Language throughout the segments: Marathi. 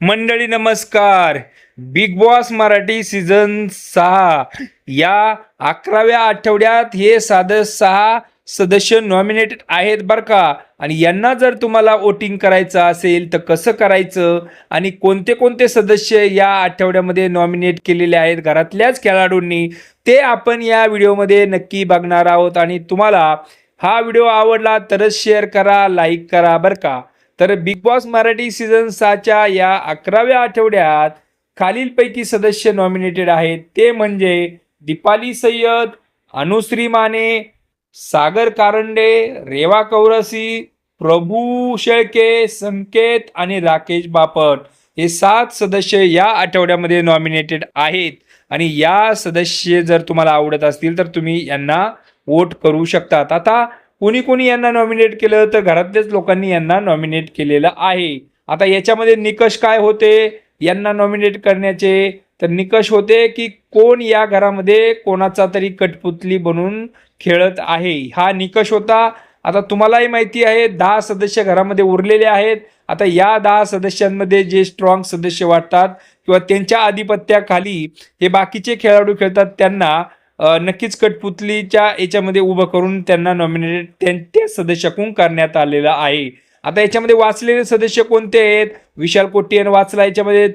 मंडळी नमस्कार. बिग बॉस मराठी सीझन 6 या 11व्या आठवड्यात हे 6 सदस्य नॉमिनेटेड आहेत बरं का. आणि यांना जर तुम्हाला वोटिंग करायचं असेल तर कसं करायचं आणि कोणते कोणते सदस्य या आठवड्यामध्ये नॉमिनेट केलेले आहेत घरातल्याच खेळाडूंनी, ते आपण या व्हिडिओमध्ये नक्की बघणार आहोत. आणि तुम्हाला हा व्हिडिओ आवडला तरच शेअर करा, लाईक करा बरं का. तर बिग बॉस मराठी सीझन 6च्या या 11व्या आठवड्यात खालीलपैकी सदस्य नॉमिनेटेड आहेत. ते म्हणजे दीपाली सय्यद, अनुश्री माने, सागर कारंडे, रेवा कौरसी, प्रभू शेळके, संकेत आणि राकेश बापट. हे 7 सदस्य या आठवड्यामध्ये नॉमिनेटेड आहेत. आणि या सदस्य जर तुम्हाला आवडत असतील तर तुम्ही यांना वोट करू शकतात. आता कोणी कोणी यांना नॉमिनेट केलं तर घरातल्याच लोकांनी यांना नॉमिनेट केलेलं आहे. आता याच्यामध्ये निकष काय होते यांना नॉमिनेट करण्याचे? तर निकष होते की कोण या घरामध्ये कोणाचा तरी कठपुतली बनून खेळत आहे, हा निकष होता. आता तुम्हालाही माहिती आहे 10 सदस्य घरामध्ये उरलेले आहेत. आता या 10 सदस्यांमध्ये जे स्ट्रॉंग सदस्य वाटतात किंवा त्यांच्या आधिपत्याखाली हे बाकीचे खेळाडू खेळतात, त्यांना नक्कीच कठपुतलीच्या याच्यामध्ये उभं करून त्यांना नॉमिनेट त्या सदस्याकडून करण्यात आलेलं आहे. आता याच्यामध्ये वाचलेले सदस्य कोणते आहेत? विशाल कोट्टियन वाचला याच्यामध्ये,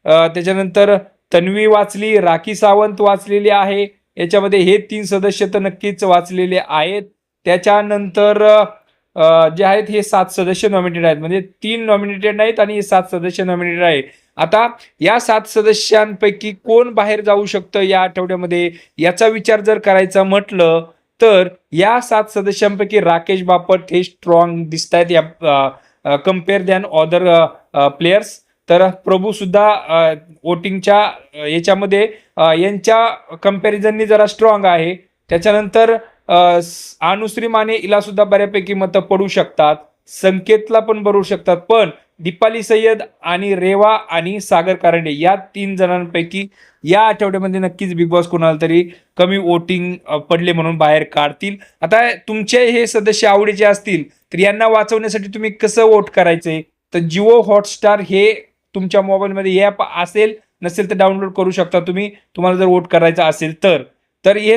त्याच्यानंतर तन्वी वाचली, राखी सावंत वाचलेली आहे. याच्यामध्ये हे 3 सदस्य तर नक्कीच वाचलेले आहेत. त्याच्यानंतर जे आहेत हे 7 सदस्य नॉमिनेटेड आहेत, म्हणजे 3 नॉमिनेटेड नाहीत आणि 7 सदस्य नॉमिनेटेड आहे. आता या 7 सदस्यांपैकी कोण बाहेर जाऊ शकतं या आठवड्यामध्ये याचा विचार जर करायचा म्हटलं तर या 7 सदस्यांपैकी राकेश बापट हे स्ट्रॉंग दिसत आहेत या कम्पेअर दॅन अदर प्लेयर्स. तर प्रभू सुद्धा वोटिंगच्या याच्यामध्ये यांच्या कम्पॅरिझननी जरा स्ट्रॉंग आहे. त्याच्यानंतर अनुश्री माने हिला सुद्धा बऱ्यापैकी मतं पडू शकतात, संकेतला पण पडू शकतात, पण दीपाली सय्यद आणि रेवा आणि सागर कारंडे या 3 जणांपैकी या आठवड्यामध्ये नक्कीच बिग बॉस कोणाला तरी कमी वोटिंग पडले म्हणून बाहेर काढतील. आता तुमचे हे सदस्य आवडीचे असतील तर यांना वाचवण्यासाठी तुम्ही कसं वोट करायचंय? तर जिओ हॉटस्टार हे तुमच्या मोबाईलमध्ये ॲप असेल, नसेल तर डाउनलोड करू शकता तुम्ही, तुम्हाला जर वोट करायचा असेल तर हे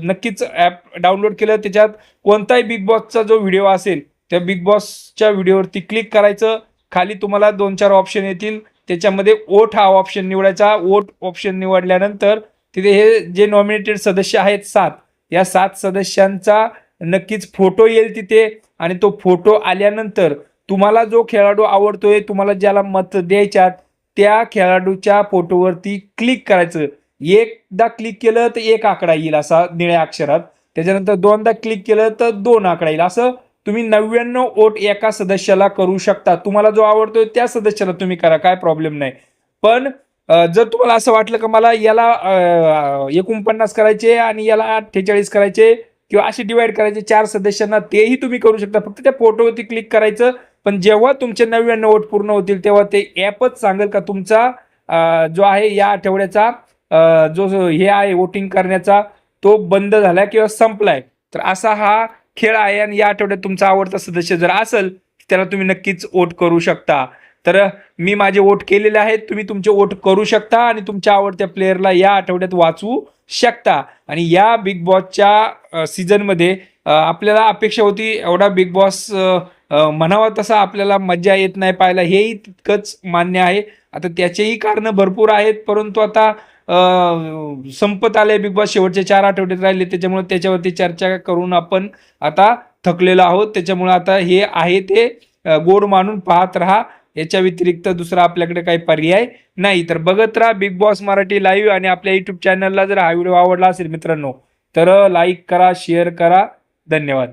नक्कीच ॲप डाउनलोड केलं. त्याच्यात कोणताही बिग बॉसचा जो व्हिडिओ असेल त्या बिग बॉसच्या व्हिडिओवरती क्लिक करायचं. खाली तुम्हाला 2-4 ऑप्शन येतील, त्याच्यामध्ये वोट हा ऑप्शन निवडायचा. वोट ऑप्शन निवडल्यानंतर तिथे हे जे नॉमिनेटेड सदस्य आहेत 7, या 7 सदस्यांचा नक्कीच फोटो येईल तिथे. आणि तो फोटो आल्यानंतर तुम्हाला जो खेळाडू आवडतोय, तुम्हाला ज्याला मत द्यायच्यात त्या खेळाडूच्या फोटोवरती क्लिक करायचं. एकदा क्लिक केलं तर 1 आकडा येईल असा निळ्या अक्षरात, त्याच्यानंतर 2दा क्लिक केलं तर 2 आकडा येईल. असं तुम्ही 99 वोट एका सदस्याला करू शकता. तुम्हाला जो आवडतोय त्या सदस्याला तुम्ही करा, काय प्रॉब्लेम नाही. पण जर तुम्हाला असं वाटलं की मला याला 49 करायचे आणि याला 48 करायचे किंवा असे डिवाइड करायचे 4 सदस्यांना, तेही तुम्ही करू शकता. फक्त त्या फोटोवरती क्लिक करायचं. पण जेव्हा तुमचे 99 वोट पूर्ण होतील तेव्हा ते ॲपच सांगेल का तुमचा जो आहे या आठवड्याचा जो हे आहे वोटिंग करण्याचा तो बंद झाला किंवा संपलाय. तर असा हा खेळ आहे. आणि या आठवड्यात तुमचा आवडता सदस्य जर असेल त्याला तुम्ही नक्कीच वोट करू शकता. तर मी माझे वोट केलेले आहेत, तुम्ही तुमचे वोट करू शकता आणि तुमच्या आवडत्या प्लेयरला या आठवड्यात वाचवू शकता. आणि या बिग बॉसच्या सीझनमध्ये आपल्याला अपेक्षा होती एवढा बिग बॉस म्हणावा तसा आपल्याला मजा येत नाही पाहायला, हेही तितकंच मान्य आहे. आता त्याचेही कारणं भरपूर आहेत, परंतु आता संपत आले बिग बॉस, शेवटचे 4 आठवड्यात राहिले, त्याच्यामुळे त्याच्यावरती चर्चा करून आपण आता थकलेलो आहोत. त्याच्यामुळे आता हे आहे ते गोड मानून पाहत राहा, याच्या व्यतिरिक्त दुसरा आपल्याकडे काही पर्याय नाही. तर बघत राहा बिग बॉस मराठी लाईव्ह. आणि आपल्या यूट्यूब चॅनलला जर हा व्हिडिओ आवडला असेल मित्रांनो तर लाईक करा, शेअर करा. धन्यवाद.